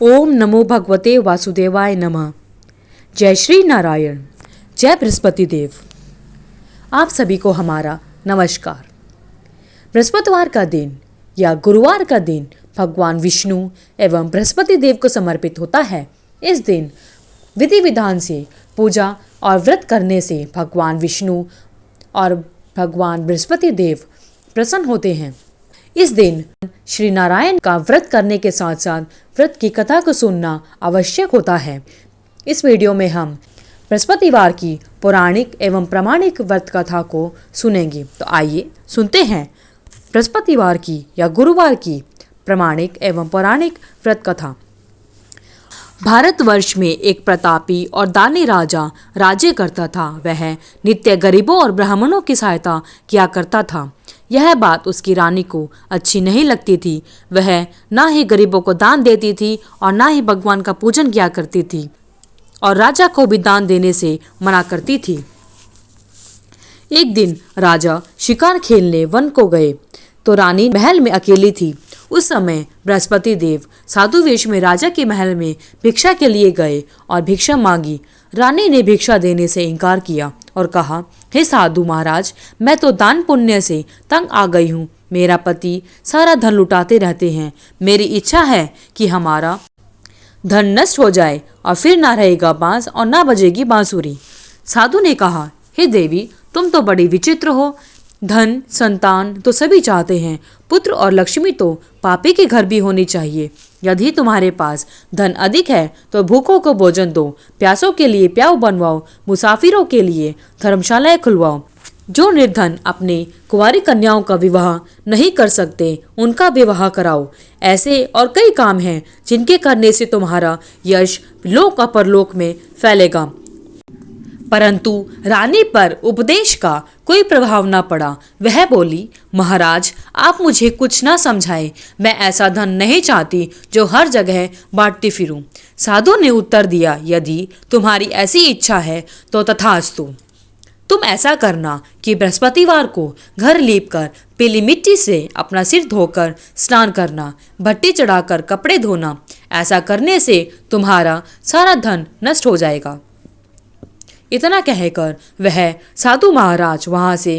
ओम नमो भगवते वासुदेवाय नमः। जय श्री नारायण, जय बृहस्पति देव। आप सभी को हमारा नमस्कार। बृहस्पतिवार का दिन या गुरुवार का दिन भगवान विष्णु एवं बृहस्पति देव को समर्पित होता है। इस दिन विधि विधान से पूजा और व्रत करने से भगवान विष्णु और भगवान बृहस्पति देव प्रसन्न होते हैं। इस दिन श्री नारायण का व्रत करने के साथ साथ व्रत की कथा को सुनना आवश्यक होता है। इस वीडियो में हम बृहस्पतिवार की पौराणिक एवं प्रामाणिक व्रत कथा को सुनेंगे। तो आइए सुनते हैं बृहस्पतिवार की या गुरुवार की प्रामाणिक एवं पौराणिक व्रत कथा। भारतवर्ष में एक प्रतापी और दानी राजा राज्य करता था। वह नित्य गरीबों और ब्राह्मणों की सहायता किया करता था। यह बात उसकी रानी को अच्छी नहीं लगती थी। वह ना ही गरीबों को दान देती थी और ना ही भगवान का पूजन किया करती थी और राजा को भी दान देने से मना करती थी। एक दिन राजा शिकार खेलने वन को गए तो रानी महल में अकेली थी। उस समय बृहस्पति देव साधु वेश में राजा के महल में भिक्षा के लिए गए और भिक्षा मांगी। रानी ने भिक्षा देने से इनकार किया और कहा, हे साधु महाराज, मैं तो दान पुण्य से तंग आ गई हूँ। मेरा पति सारा धन लुटाते रहते हैं। मेरी इच्छा है कि हमारा धन नष्ट हो जाए और फिर ना रहेगा बांस और ना बजेगी बांसुरी। साधु ने कहा, हे देवी, तुम तो बड़ी विचित्र हो। धन संतान तो सभी चाहते हैं, पुत्र और लक्ष्मी तो पापी के घर भी होनी चाहिए। यदि तुम्हारे पास धन अधिक है तो भूखों को भोजन दो, प्यासों के लिए प्याऊ बनवाओ, मुसाफिरों के लिए धर्मशालाएं खुलवाओ। जो निर्धन अपनी कुंवारी कन्याओं का विवाह नहीं कर सकते उनका विवाह कराओ। ऐसे और कई काम हैं जिनके करने से तुम्हारा यश लोक और परलोक में फैलेगा। परंतु रानी पर उपदेश का कोई प्रभाव न पड़ा। वह बोली, महाराज, आप मुझे कुछ ना समझाए। मैं ऐसा धन नहीं चाहती जो हर जगह बांटती फिरूं। साधु ने उत्तर दिया, यदि तुम्हारी ऐसी इच्छा है तो तथास्तु। तुम ऐसा करना कि बृहस्पतिवार को घर लीपकर पीली मिट्टी से अपना सिर धोकर स्नान करना, भट्टी चढ़ाकर कपड़े धोना। ऐसा करने से तुम्हारा सारा धन नष्ट हो जाएगा। इतना कहकर वह साधु महाराज वहां से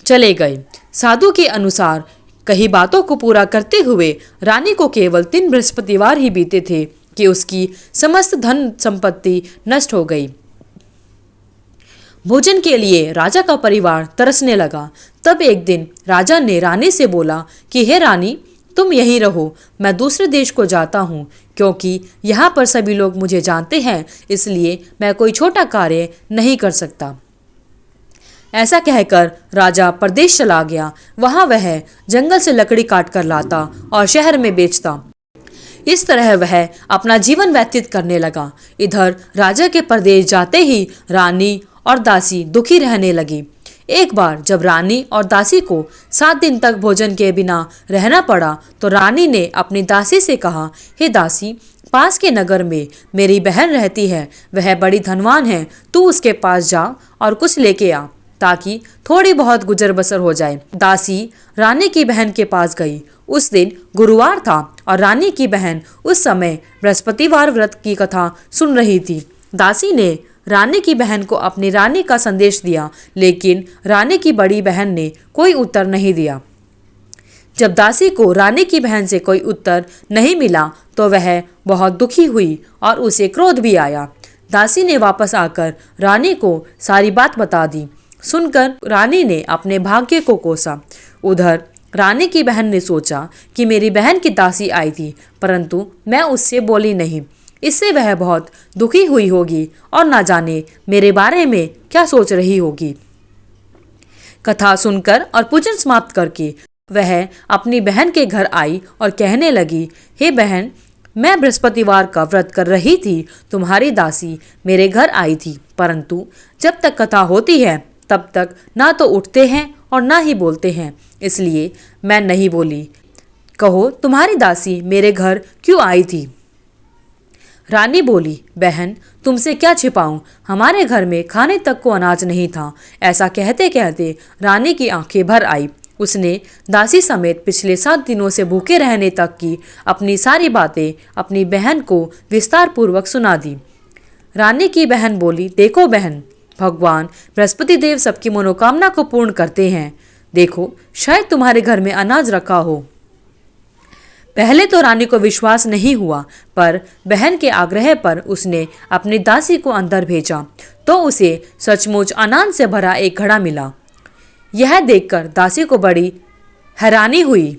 चले गए। साधु के अनुसार कई बातों को पूरा करते हुए रानी को केवल 3 बृहस्पतिवार ही बीते थे कि उसकी समस्त धन संपत्ति नष्ट हो गई। भोजन के लिए राजा का परिवार तरसने लगा। तब एक दिन राजा ने रानी से बोला कि हे रानी, तुम यहीं रहो, मैं दूसरे देश को जाता हूँ, क्योंकि यहाँ पर सभी लोग मुझे जानते हैं, इसलिए मैं कोई छोटा कार्य नहीं कर सकता। ऐसा कहकर राजा परदेश चला गया। वहाँ वह जंगल से लकड़ी काट कर लाता और शहर में बेचता। इस तरह वह अपना जीवन व्यतीत करने लगा। इधर राजा के परदेश जाते ही रानी और दासी दुखी रहने लगी। एक बार जब रानी और दासी को 7 दिन तक भोजन के बिना रहना पड़ा तो रानी ने अपनी दासी से कहा, हे दासी, पास के नगर में मेरी बहन रहती है, वह बड़ी धनवान है। तू उसके पास जा और कुछ लेके आ ताकि थोड़ी बहुत गुजर बसर हो जाए। दासी रानी की बहन के पास गई। उस दिन गुरुवार था और रानी की बहन उस समय बृहस्पतिवार व्रत की कथा सुन रही थी। दासी ने रानी की बहन को अपनी रानी का संदेश दिया, लेकिन रानी की बड़ी बहन ने कोई उत्तर नहीं दिया। जब दासी को रानी की बहन से कोई उत्तर नहीं मिला तो वह बहुत दुखी हुई और उसे क्रोध भी आया। दासी ने वापस आकर रानी को सारी बात बता दी। सुनकर रानी ने अपने भाग्य को कोसा। उधर रानी की बहन ने सोचा कि मेरी बहन की दासी आई थी, परंतु मैं उससे बोली नहीं। इससे वह बहुत दुखी हुई होगी और ना जाने मेरे बारे में क्या सोच रही होगी। कथा सुनकर और पूजन समाप्त करके वह अपनी बहन के घर आई और कहने लगी, हे बहन, मैं बृहस्पतिवार का व्रत कर रही थी। तुम्हारी दासी मेरे घर आई थी, परंतु जब तक कथा होती है तब तक ना तो उठते हैं और ना ही बोलते हैं, इसलिए मैं नहीं बोली। कहो, तुम्हारी दासी मेरे घर क्यों आई थी? रानी बोली, बहन, तुमसे क्या छिपाऊं, हमारे घर में खाने तक को अनाज नहीं था। ऐसा कहते कहते रानी की आंखें भर आई। उसने दासी समेत पिछले 7 दिनों से भूखे रहने तक की अपनी सारी बातें अपनी बहन को विस्तार पूर्वक सुना दी। रानी की बहन बोली, देखो बहन, भगवान बृहस्पति देव सबकी मनोकामना को पूर्ण करते हैं। देखो, शायद तुम्हारे घर में अनाज रखा हो। पहले तो रानी को विश्वास नहीं हुआ, पर बहन के आग्रह पर उसने अपनी दासी को अंदर भेजा तो उसे सचमुच अनाज से भरा एक घड़ा मिला। यह देखकर दासी को बड़ी हैरानी हुई।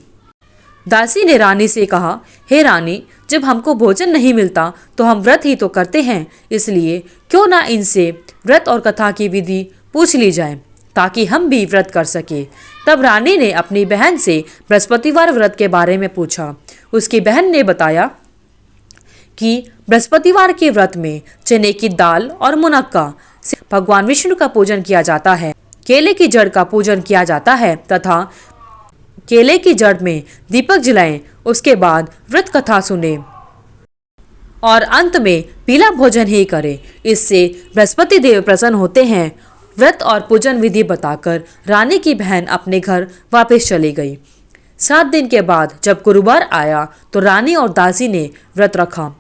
दासी ने रानी से कहा, हे रानी, जब हमको भोजन नहीं मिलता तो हम व्रत ही तो करते हैं, इसलिए क्यों ना इनसे व्रत और कथा की विधि पूछ ली जाए ताकि हम भी व्रत कर सके। तब रानी ने अपनी बहन से बृहस्पतिवार व्रत के बारे में पूछा। उसकी बहन ने बताया कि बृहस्पतिवार के व्रत में चने की दाल और मुनक्का से भगवान विष्णु का पूजन किया जाता है, केले की जड़ का पूजन किया जाता है तथा केले की जड़ में दीपक जलाएं, उसके बाद व्रत कथा सुने और अंत में पीला भोजन ही करें। इससे बृहस्पति देव प्रसन्न होते हैं। व्रत और पूजन विधि बताकर रानी की बहन अपने घर वापस चली गई। 7 दिन के बाद जब गुरुवार आया तो रानी और दासी ने व्रत रखा।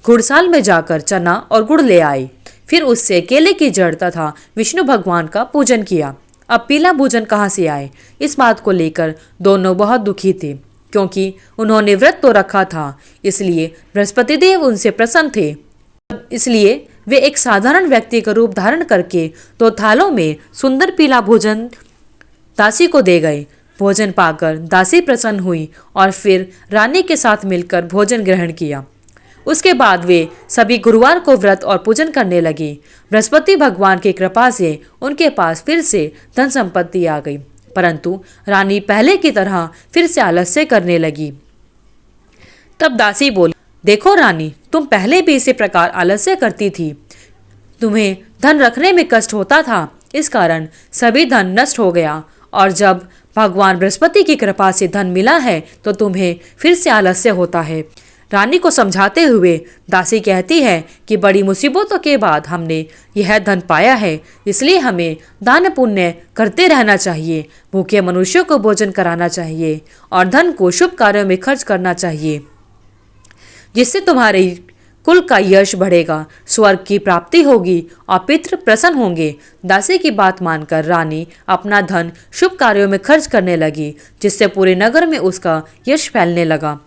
घुड़साल में जाकर चना और गुड़ ले आई, फिर उससे केले की जड़ तथा विष्णु भगवान का पूजन किया। अब पीला भोजन कहाँ से आए, इस बात को लेकर दोनों बहुत दुखी थे, क्योंकि उन्होंने व्रत तो रखा था, इसलिए बृहस्पति देव उनसे प्रसन्न थे। इसलिए वे एक साधारण व्यक्ति का रूप धारण करके 2 थालों में सुंदर पीला भोजन दासी को दे गए। भोजन पाकर दासी प्रसन्न हुई और फिर रानी के साथ मिलकर भोजन ग्रहण किया। उसके बाद वे सभी गुरुवार को व्रत और पूजन करने लगी। बृहस्पति भगवान की कृपा से उनके पास फिर से धन संपत्ति आ गई, परंतु रानी पहले की तरह फिर से आलस्य करने लगी। तब दासी बोली, देखो रानी, तुम पहले भी इसी प्रकार आलस्य करती थी। तुम्हें धन रखने में कष्ट होता था, इस कारण सभी धन नष्ट हो गया, और जब भगवान बृहस्पति की कृपा से धन मिला है तो तुम्हें फिर से आलस्य होता है। रानी को समझाते हुए दासी कहती है कि बड़ी मुसीबतों के बाद हमने यह धन पाया है, इसलिए हमें दान पुण्य करते रहना चाहिए, भूखे मनुष्यों को भोजन कराना चाहिए और धन को शुभ कार्यों में खर्च करना चाहिए, जिससे तुम्हारे कुल का यश बढ़ेगा, स्वर्ग की प्राप्ति होगी और पितृ प्रसन्न होंगे। दासी की बात मानकर रानी अपना धन शुभ कार्यों में खर्च करने लगी, जिससे पूरे नगर में उसका यश फैलने लगा।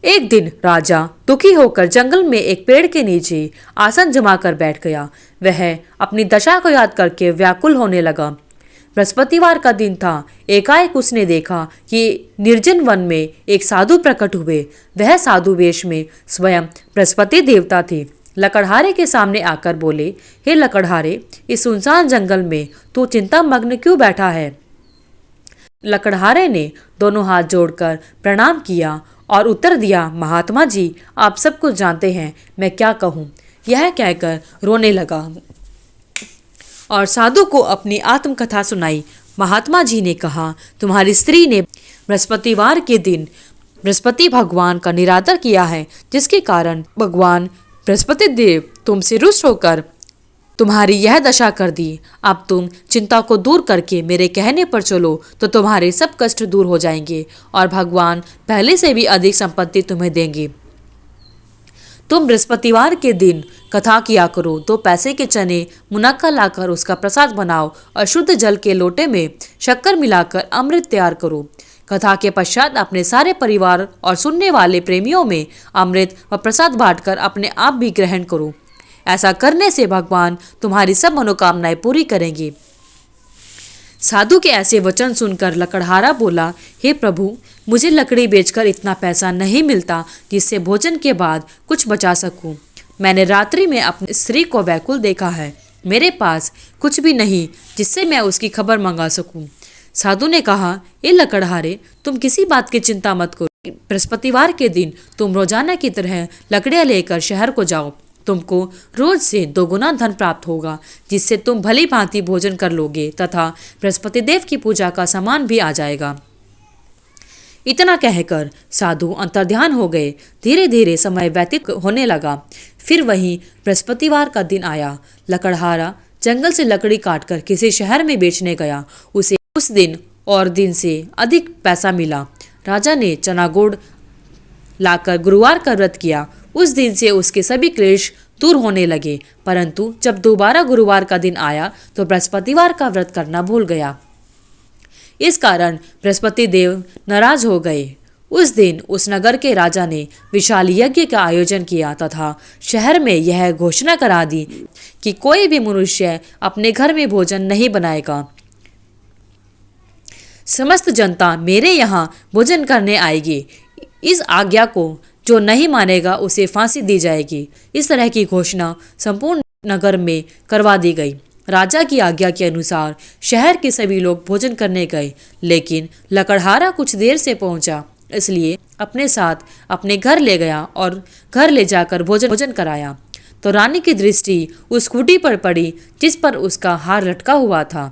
एक दिन राजा दुखी होकर जंगल में एक पेड़ के नीचे आसन जमा कर बैठ गया। वह अपनी दशा को याद करके व्याकुल होने लगा। बृहस्पतिवार का दिन था। एकाएक उसने देखा कि निर्जन वन में एक साधु प्रकट हुए। वह साधु वेश में स्वयं बृहस्पति देवता थे। लकड़हारे के सामने आकर बोले, हे लकड़हारे, इस सुनसान जंगल में तू चिंता मग्न क्यों बैठा है? लकड़हारे ने दोनों हाथ जोड़कर प्रणाम किया और उत्तर दिया, महात्मा जी, आप सब कुछ जानते हैं, मैं क्या कहूँ। यह कहकर रोने लगा और साधु को अपनी आत्मकथा सुनाई। महात्मा जी ने कहा, तुम्हारी स्त्री ने बृहस्पतिवार के दिन बृहस्पति भगवान का निरादर किया है, जिसके कारण भगवान बृहस्पति देव तुमसे रुष्ट होकर तुम्हारी यह दशा कर दी। अब तुम चिंता को दूर करके मेरे कहने पर चलो तो तुम्हारे सब कष्ट दूर हो जाएंगे और भगवान पहले से भी अधिक संपत्ति तुम्हें देंगे। तुम बृहस्पतिवार के दिन कथा किया करो, 2 पैसे के चने मुनक्का लाकर उसका प्रसाद बनाओ और शुद्ध जल के लोटे में शक्कर मिलाकर अमृत तैयार करो। कथा के पश्चात अपने सारे परिवार और सुनने वाले प्रेमियों में अमृत व प्रसाद बांटकर अपने आप भी ग्रहण करो। ऐसा करने से भगवान तुम्हारी सब मनोकामनाएं पूरी करेंगे। साधु के ऐसे वचन सुनकर लकड़हारा बोला, हे प्रभु, मुझे लकड़ी बेचकर इतना पैसा नहीं मिलता जिससे भोजन के बाद कुछ बचा सकूं। मैंने रात्रि में अपनी स्त्री को व्याकुल देखा है। मेरे पास कुछ भी नहीं जिससे मैं उसकी खबर मंगा सकूं। साधु ने कहा, ए लकड़हारे, तुम किसी बात की चिंता मत करो। बृहस्पतिवार के दिन तुम रोजाना की तरह लकड़ियां लेकर शहर को जाओ। तुमको रोज से 2 गुना धन प्राप्त होगा, जिससे तुम भली भांति भोजन कर लोगे तथा बृहस्पति देव की पूजा का सामान भी आ जाएगा। इतना कहकर साधु अंतर्ध्यान हो गए। धीरे धीरे समय व्यतीत होने लगा। फिर वहीं बृहस्पतिवार का दिन आया। लकड़हारा जंगल से लकड़ी काटकर किसी शहर में बेचने गया। उसे उस दिन और दिन से अधिक पैसा मिला। राजा ने चना गुड़ लाकर गुरुवार का व्रत किया। उस दिन से उसके सभी क्लेश दूर होने लगे, परंतु जब दोबारा गुरुवार का दिन आया तो बृहस्पतिवार का व्रत करना भूल गया। इस कारण बृहस्पति देव नाराज हो गए। उस दिन उस नगर के राजा ने विशाल यज्ञ का आयोजन किया तथा शहर में यह घोषणा करा दी कि कोई भी मनुष्य अपने घर में भोजन नहीं बनाएगा। समस्त जनता मेरे यहाँ भोजन करने आएगी। इस आज्ञा को जो नहीं मानेगा उसे फांसी दी जाएगी। इस तरह की घोषणा संपूर्ण नगर में करवा दी गई। राजा की आज्ञा के अनुसार शहर के सभी लोग भोजन करने गए, लेकिन लकड़हारा कुछ देर से पहुंचा, इसलिए अपने साथ अपने घर ले गया और घर ले जाकर भोजन कराया। तो रानी की दृष्टि उस खूंटी पर पड़ी जिस पर उसका हार लटका हुआ था।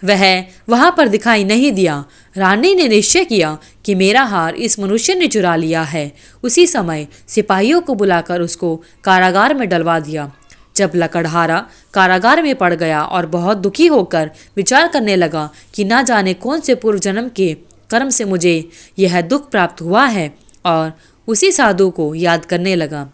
वह वहां पर दिखाई नहीं दिया। रानी ने निश्चय किया कि मेरा हार इस मनुष्य ने चुरा लिया है। उसी समय सिपाहियों को बुलाकर उसको कारागार में डलवा दिया। जब लकड़हारा कारागार में पड़ गया और बहुत दुखी होकर विचार करने लगा कि ना जाने कौन से पूर्व जन्म के कर्म से मुझे यह दुख प्राप्त हुआ है, और उसी साधु को याद करने लगा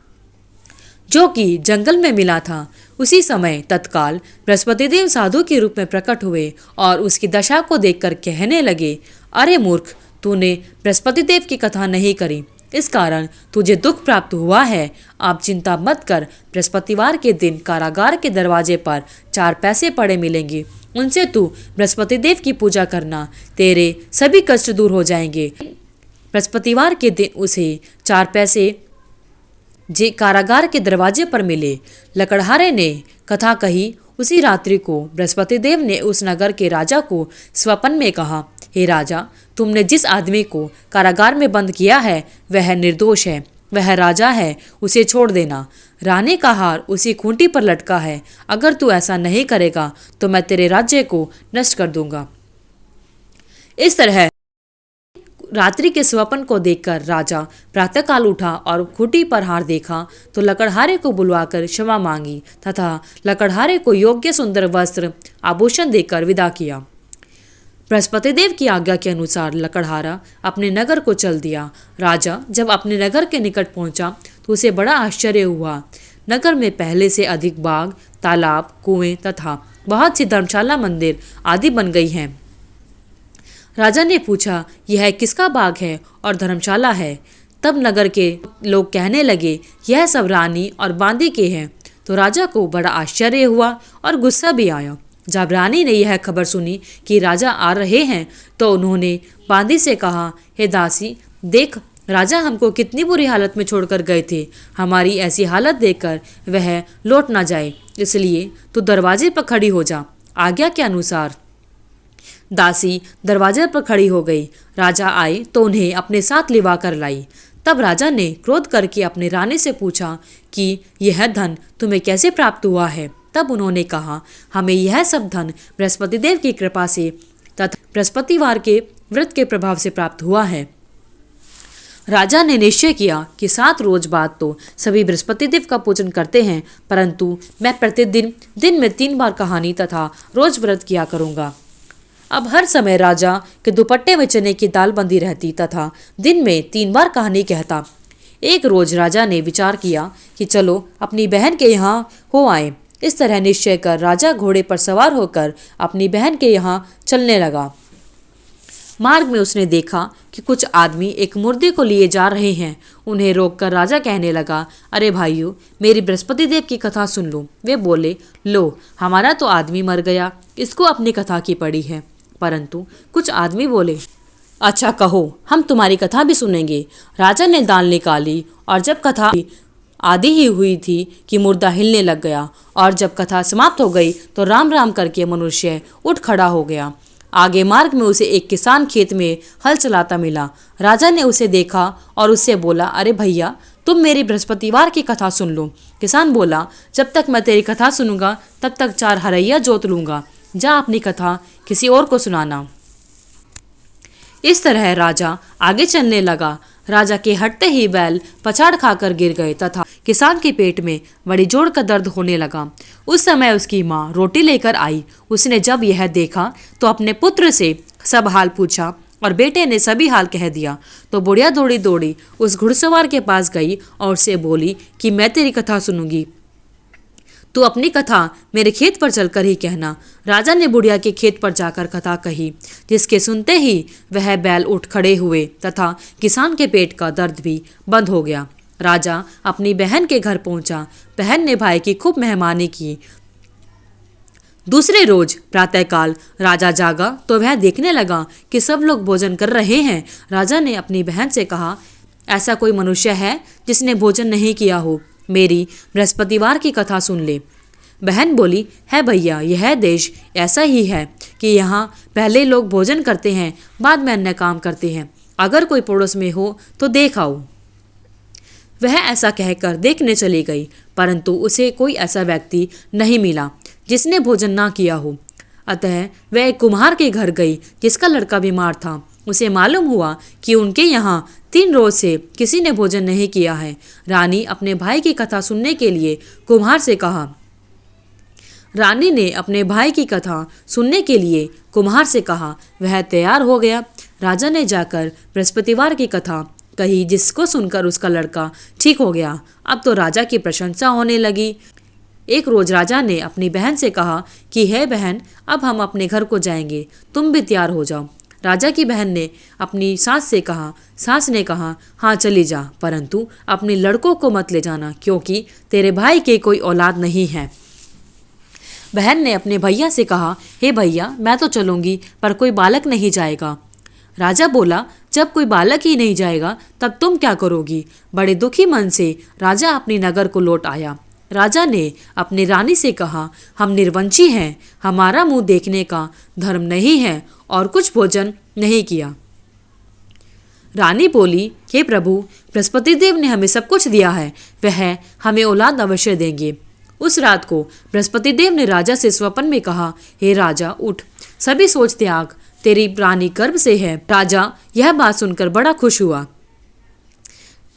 जो कि जंगल में मिला था। उसी समय तत्काल बृहस्पति देव साधु के रूप में प्रकट हुए और उसकी दशा को देखकर कहने लगे, अरे मूर्ख, तूने बृहस्पति देव की कथा नहीं करी, इस कारण तुझे दुख प्राप्त हुआ है। आप चिंता मत कर, बृहस्पतिवार के दिन कारागार के दरवाजे पर 4 पैसे पड़े मिलेंगे, उनसे तू बृहस्पति देव की पूजा करना, तेरे सभी कष्ट दूर हो जाएंगे। बृहस्पतिवार के दिन उसे 4 पैसे जे कारागार के दरवाजे पर मिले। लकड़हारे ने कथा कही। उसी रात्रि को बृहस्पति देव ने उस नगर के राजा को स्वप्न में कहा, हे राजा, तुमने जिस आदमी को कारागार में बंद किया है वह निर्दोष है, वह राजा है, उसे छोड़ देना। रानी का हार उसी खूंटी पर लटका है। अगर तू ऐसा नहीं करेगा तो मैं तेरे राज्य को नष्ट कर दूंगा। इस तरह रात्रि के स्वप्न को देखकर राजा प्रातःकाल उठा और खूंटी पर हार देखा तो लकड़हारे को बुलवाकर क्षमा मांगी तथा लकड़हारे को योग्य सुंदर वस्त्र आभूषण देकर विदा किया। बृहस्पति देव की आज्ञा के अनुसार लकड़हारा अपने नगर को चल दिया। राजा जब अपने नगर के निकट पहुंचा तो उसे बड़ा आश्चर्य हुआ। नगर में पहले से अधिक बाग, तालाब, कुएं तथा बहुत सी धर्मशाला, मंदिर आदि बन गई हैं। राजा ने पूछा, यह किसका बाग है और धर्मशाला है? तब नगर के लोग कहने लगे, यह सब रानी और बांदी के हैं। तो राजा को बड़ा आश्चर्य हुआ और गुस्सा भी आया। जब रानी ने यह खबर सुनी कि राजा आ रहे हैं तो उन्होंने बांदी से कहा, हे दासी, देख, राजा हमको कितनी बुरी हालत में छोड़कर गए थे। हमारी ऐसी हालत देखकर वह लौट ना जाए, इसलिए तू दरवाजे पर खड़ी हो जा। आज्ञा के अनुसार दासी दरवाजे पर खड़ी हो गई। राजा आए तो उन्हें अपने साथ लिवा कर लाई। तब राजा ने क्रोध करके अपनी रानी से पूछा कि यह धन तुम्हें कैसे प्राप्त हुआ है? तब उन्होंने कहा, हमें यह सब धन बृहस्पति देव की कृपा से तथा बृहस्पतिवार के व्रत के प्रभाव से प्राप्त हुआ है। राजा ने निश्चय किया कि 7 रोज बाद तो सभी बृहस्पति देव का पूजन करते हैं, परंतु मैं प्रतिदिन दिन में 3 बार कहानी तथा रोज व्रत किया करूँगा। अब हर समय राजा के दुपट्टे में चने की दाल बंधी रहती तथा दिन में 3 बार कहानी कहता। एक रोज राजा ने विचार किया कि चलो अपनी बहन के यहाँ हो आए। इस तरह निश्चय कर राजा घोड़े पर सवार होकर अपनी बहन के यहाँ चलने लगा। मार्ग में उसने देखा कि कुछ आदमी एक मुर्दे को लिए जा रहे हैं। उन्हें रोककर राजा कहने लगा, अरे भाइयों, मेरी बृहस्पति देव की कथा सुन लो। वे बोले, लो, हमारा तो आदमी मर गया, इसको अपनी कथा की पड़ी है। परंतु कुछ आदमी बोले, अच्छा कहो, हम तुम्हारी कथा भी सुनेंगे। राजा ने दाल निकाली और जब कथा आधी ही हुई थी कि मुर्दा हिलने लग गया, और जब कथा समाप्त हो गई तो राम राम करके मनुष्य उठ खड़ा हो गया। आगे मार्ग में उसे एक किसान खेत में हल चलाता मिला। राजा ने उसे देखा और उससे बोला, अरे भैया, तुम मेरी बृहस्पतिवार की कथा सुन लो। किसान बोला, जब तक मैं तेरी कथा सुनूंगा तब तक 4 हरैया जोत लूंगा। जा अपनी कथा किसी और को सुनाना। इस तरह राजा आगे चलने लगा। राजा के हटते ही बैल पछाड़ खाकर गिर गए तथा किसान के पेट में बड़ी जोर का दर्द होने लगा। उस समय उसकी माँ रोटी लेकर आई। उसने जब यह देखा तो अपने पुत्र से सब हाल पूछा और बेटे ने सभी हाल कह दिया। तो बुढ़िया दौड़ी दौड़ी उस घुड़सवार के पास गई और उससे बोली कि मैं तेरी कथा सुनूंगी, तू अपनी कथा मेरे खेत पर चलकर ही कहना। राजा ने बुढ़िया के खेत पर जाकर कथा कही, जिसके सुनते ही वह बैल उठ खड़े हुए तथा किसान के पेट का दर्द भी बंद हो गया। राजा अपनी बहन के घर पहुंचा। बहन ने भाई की खूब मेहमानी की। दूसरे रोज प्रातःकाल राजा जागा तो वह देखने लगा कि सब लोग भोजन कर रहे हैं। राजा ने अपनी बहन से कहा, ऐसा कोई मनुष्य है जिसने भोजन नहीं किया हो? मेरी बृहस्पतिवार की कथा सुन ले। बहन बोली, है भैया, यह देश ऐसा ही है कि यहाँ पहले लोग भोजन करते हैं, बाद में अन्य काम करते हैं। अगर कोई पड़ोस में हो तो देख आओ। वह ऐसा कहकर देखने चली गई, परंतु उसे कोई ऐसा व्यक्ति नहीं मिला जिसने भोजन ना किया हो। अतः वह एक कुम्हार के घर गई जिसका लड़का बीमार था। उसे मालूम हुआ कि उनके यहाँ 3 रोज से किसी ने भोजन नहीं किया है। रानी अपने भाई की कथा सुनने के लिए कुम्हार से कहा। रानी ने अपने भाई की कथा सुनने के लिए कुम्हार से कहा। वह तैयार हो गया। राजा ने जाकर बृहस्पतिवार की कथा कही, जिसको सुनकर उसका लड़का ठीक हो गया। अब तो राजा की प्रशंसा होने लगी। एक रोज राजा ने अपनी बहन से कहा कि हे बहन, अब हम अपने घर को जाएंगे, तुम भी तैयार हो जाओ। राजा की बहन ने अपनी सास से कहा। सास ने कहा, हाँ चली जा, परंतु अपने लड़कों को मत ले जाना, क्योंकि तेरे भाई के कोई औलाद नहीं है। बहन ने अपने भैया से कहा, हे भैया, मैं तो चलूंगी, पर कोई बालक नहीं जाएगा। राजा बोला, जब कोई बालक ही नहीं जाएगा तब तुम क्या करोगी? बड़े दुखी मन से राजा अपनी नगर को लौट आया। राजा ने अपनी रानी से कहा, हम निर्वंशी हैं, हमारा मुंह देखने का धर्म नहीं है और कुछ भोजन नहीं किया। रानी बोली, हे प्रभु, बृहस्पति देव ने हमें सब कुछ दिया है, वह हमें औलाद अवश्य देंगे। उस रात को बृहस्पति देव ने राजा से स्वप्न में कहा, हे राजा, उठ, सभी सोच त्याग, तेरी रानी गर्भ से है। राजा यह बात सुनकर बड़ा खुश हुआ।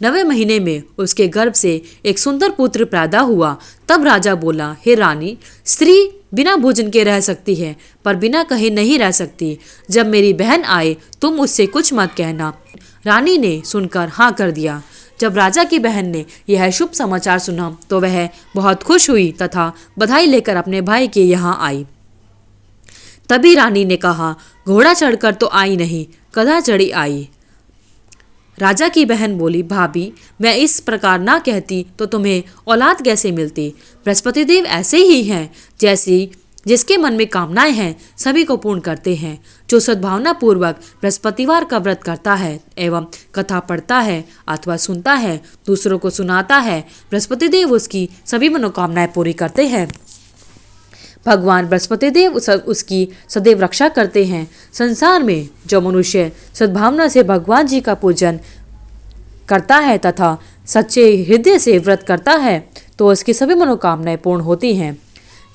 9वें महीने में उसके गर्भ से एक सुंदर पुत्र पैदा हुआ। तब राजा बोला, हे रानी, स्त्री बिना भोजन के रह सकती है, पर बिना कहे नहीं रह सकती। जब मेरी बहन आए तुम उससे कुछ मत कहना। रानी ने सुनकर हाँ कर दिया। जब राजा की बहन ने यह शुभ समाचार सुना तो वह बहुत खुश हुई तथा बधाई लेकर अपने भाई के यहाँ आई। तभी रानी ने कहा, घोड़ा चढ़कर तो आई नहीं, गधा चढ़ी आई। राजा की बहन बोली, भाभी, मैं इस प्रकार ना कहती तो तुम्हें औलाद कैसे मिलती? बृहस्पति देव ऐसे ही हैं, जैसी जिसके मन में कामनाएं हैं सभी को पूर्ण करते हैं। जो सद्भावना पूर्वक बृहस्पतिवार का व्रत करता है एवं कथा पढ़ता है अथवा सुनता है, दूसरों को सुनाता है, बृहस्पति देव उसकी सभी मनोकामनाएं पूरी करते हैं। भगवान बृहस्पति देव उसकी सदैव रक्षा करते हैं। संसार में जो मनुष्य सद्भावना से भगवान जी का पूजन करता है तथा सच्चे हृदय से व्रत करता है तो उसकी सभी मनोकामनाएं पूर्ण होती हैं।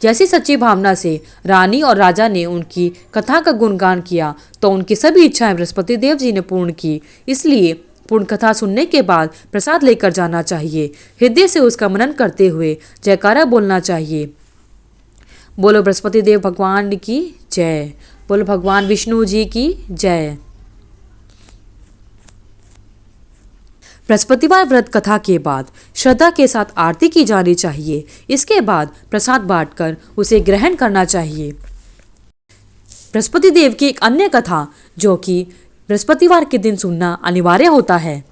जैसी सच्ची भावना से रानी और राजा ने उनकी कथा का गुणगान किया तो उनकी सभी इच्छाएं बृहस्पति देव जी ने पूर्ण की। इसलिए पूर्ण कथा सुनने के बाद प्रसाद लेकर जाना चाहिए। हृदय से उसका मनन करते हुए जयकारा बोलना चाहिए। बोलो बृहस्पति देव भगवान की जय। बोलो भगवान विष्णु जी की जय। बृहस्पतिवार व्रत कथा के बाद श्रद्धा के साथ आरती की जानी चाहिए। इसके बाद प्रसाद बांटकर उसे ग्रहण करना चाहिए। बृहस्पति देव की एक अन्य कथा जो कि बृहस्पतिवार के दिन सुनना अनिवार्य होता है।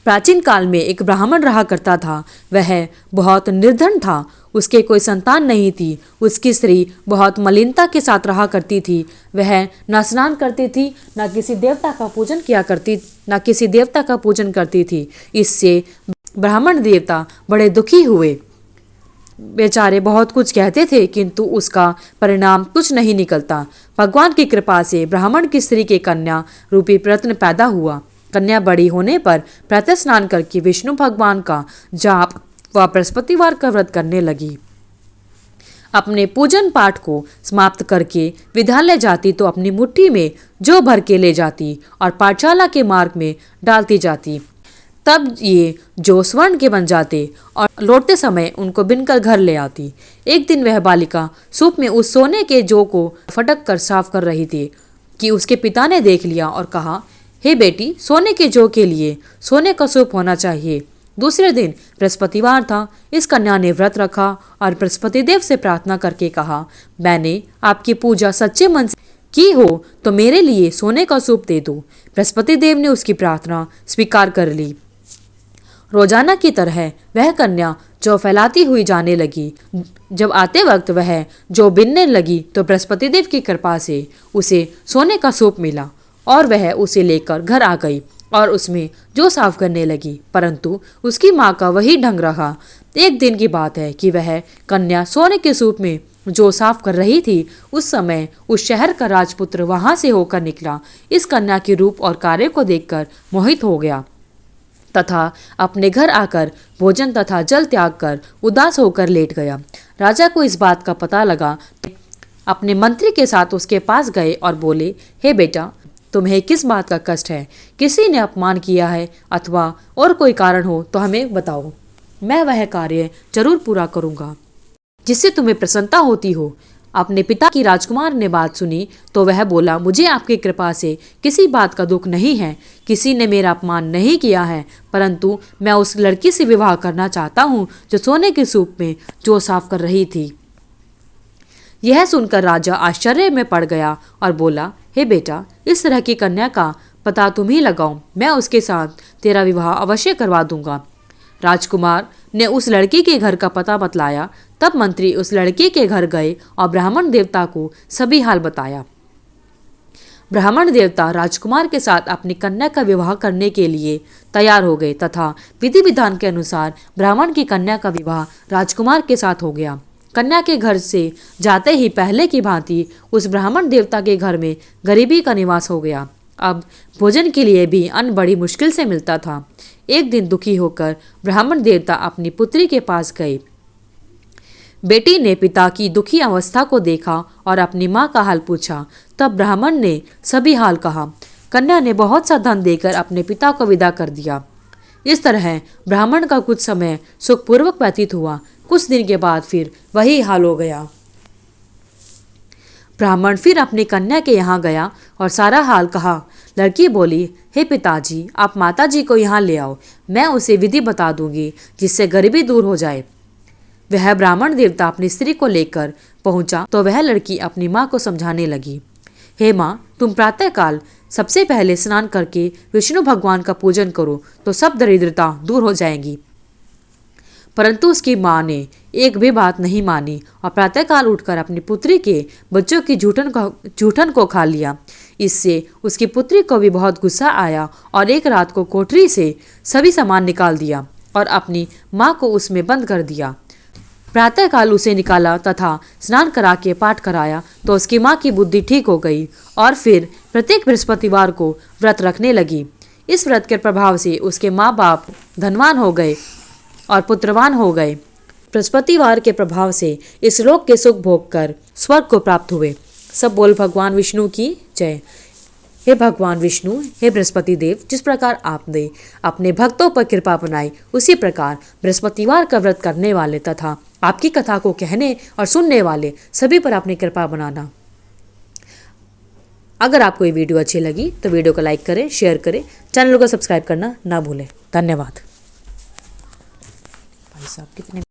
प्राचीन काल में एक ब्राह्मण रहा करता था। वह बहुत निर्धन था, उसके कोई संतान नहीं थी। उसकी स्त्री बहुत मलिनता के साथ रहा करती थी। वह न स्नान करती थी, न किसी देवता का पूजन करती थी। इससे ब्राह्मण देवता बड़े दुखी हुए। बेचारे बहुत कुछ कहते थे किंतु उसका परिणाम कुछ नहीं निकलता। भगवान की कृपा से ब्राह्मण की स्त्री के कन्या रूपी प्रत्न पैदा हुआ। कन्या बड़ी होने पर प्रातः स्नान करके विष्णु भगवान का जाप व बृहस्पतिवार का व्रत करने लगी। अपने पूजन पाठ को समाप्त करके विद्यालय जाती तो अपनी मुट्ठी में जौ भर के ले जाती और पाठशाला के मार्ग में डालती जाती। तब ये जो स्वर्ण के बन जाते और लौटते समय उनको बिनकर घर ले आती। एक दिन वह बालिका सूप में उस सोने के जौ को फटक कर साफ कर रही थी कि उसके पिता ने देख लिया और कहा, हे बेटी, सोने के जौ के लिए सोने का सूप होना चाहिए। दूसरे दिन बृहस्पतिवार था। इस कन्या ने व्रत रखा और बृहस्पति देव से प्रार्थना करके कहा, मैंने आपकी पूजा सच्चे मन से की हो तो मेरे लिए सोने का सूप दे दो। बृहस्पति देव ने उसकी प्रार्थना स्वीकार कर ली। रोजाना की तरह वह कन्या जौ फैलाती हुई जाने लगी। जब आते वक्त वह जौ बिनने लगी तो बृहस्पति देव की कृपा से उसे सोने का सूप मिला और वह उसे लेकर घर आ गई और उसमें जौ साफ करने लगी, परंतु उसकी माँ का वही ढंग रहा। एक दिन की बात है कि वह कन्या सोने के सूप में जो साफ कर रही थी, उस समय उस शहर का राजपुत्र वहां से होकर निकला। इस कन्या के रूप और कार्य को देखकर मोहित हो गया तथा अपने घर आकर भोजन तथा जल त्याग कर उदास होकर लेट गया। राजा को इस बात का पता लगा तो अपने मंत्री के साथ उसके पास गए और बोले, हे बेटा, तुम्हें किस बात का कष्ट है? किसी ने अपमान किया है अथवा और कोई कारण हो तो हमें बताओ। मैं वह कार्य जरूर पूरा करूंगा जिससे तुम्हें प्रसन्नता होती हो। अपने पिता की राजकुमार ने बात सुनी तो वह बोला, मुझे आपकी कृपा से किसी बात का दुख नहीं है। किसी ने मेरा अपमान नहीं किया है, परंतु मैं उस लड़की से विवाह करना चाहता हूँ जो सोने के सूप में जौ साफ कर रही थी। यह सुनकर राजा आश्चर्य में पड़ गया और बोला, हे बेटा, इस तरह की कन्या का पता तुम ही लगाओ। मैं उसके साथ तेरा विवाह अवश्य करवा दूंगा। राजकुमार ने उस लड़की के घर का पता बतलाया। तब मंत्री उस लड़के के घर गए और ब्राह्मण देवता को सभी हाल बताया। ब्राह्मण देवता राजकुमार के साथ अपनी कन्या का विवाह करने के लिए तैयार हो गए तथा विधि विधान के अनुसार ब्राह्मण की कन्या का विवाह राजकुमार के साथ हो गया। कन्या के घर से जाते ही पहले की भांति उस ब्राह्मण देवता के घर में गरीबी का निवास हो गया। अब भोजन के लिए भी अन्न बड़ी मुश्किल से मिलता था। एक दिन दुखी होकर ब्राह्मण देवता अपनी पुत्री के पास गए। बेटी ने पिता की दुखी अवस्था को देखा और अपनी माँ का हाल पूछा। तब ब्राह्मण ने सभी हाल कहा। कन्या ने बहुत सा धन देकर अपने पिता को विदा कर दिया। इस तरह ब्राह्मण का कुछ समय सुखपूर्वक व्यतीत हुआ। कुछ दिन के बाद फिर वही हाल हो गया। ब्राह्मण फिर अपनी कन्या के यहाँ गया और सारा हाल कहा। लड़की बोली, हे पिताजी, आप माताजी को यहाँ ले आओ, मैं उसे विधि बता दूंगी जिससे गरीबी दूर हो जाए। वह ब्राह्मण देवता अपनी स्त्री को लेकर पहुंचा तो वह लड़की अपनी माँ को समझाने लगी, हे माँ, तुम प्रातःकाल सबसे पहले स्नान करके विष्णु भगवान का पूजन करो तो सब दरिद्रता दूर हो जाएगी। परंतु उसकी माँ ने एक भी बात नहीं मानी और प्रातःकाल उठकर अपनी पुत्री के बच्चों की जूठन को खा लिया। इससे उसकी पुत्री को भी बहुत गुस्सा आया और एक रात को कोठरी से सभी सामान निकाल दिया और अपनी माँ को उसमें बंद कर दिया। प्रातःकाल उसे निकाला तथा स्नान करा के पाठ कराया तो उसकी माँ की बुद्धि ठीक हो गई और फिर प्रत्येक बृहस्पतिवार को व्रत रखने लगी। इस व्रत के प्रभाव से उसके माँ बाप धनवान हो गए और पुत्रवान हो गए। बृहस्पतिवार के प्रभाव से इस लोक के सुख भोग कर स्वर्ग को प्राप्त हुए। सब बोल भगवान विष्णु की जय। हे भगवान विष्णु, हे बृहस्पति देव, जिस प्रकार आपने अपने भक्तों पर कृपा बनाई, उसी प्रकार बृहस्पतिवार का व्रत करने वाले तथा आपकी कथा को कहने और सुनने वाले सभी पर अपनी कृपा बनाना। अगर आपको ये वीडियो अच्छी लगी तो वीडियो को लाइक करें, शेयर करें, चैनल को सब्सक्राइब करना ना भूलें। धन्यवाद। भाई साहब कितने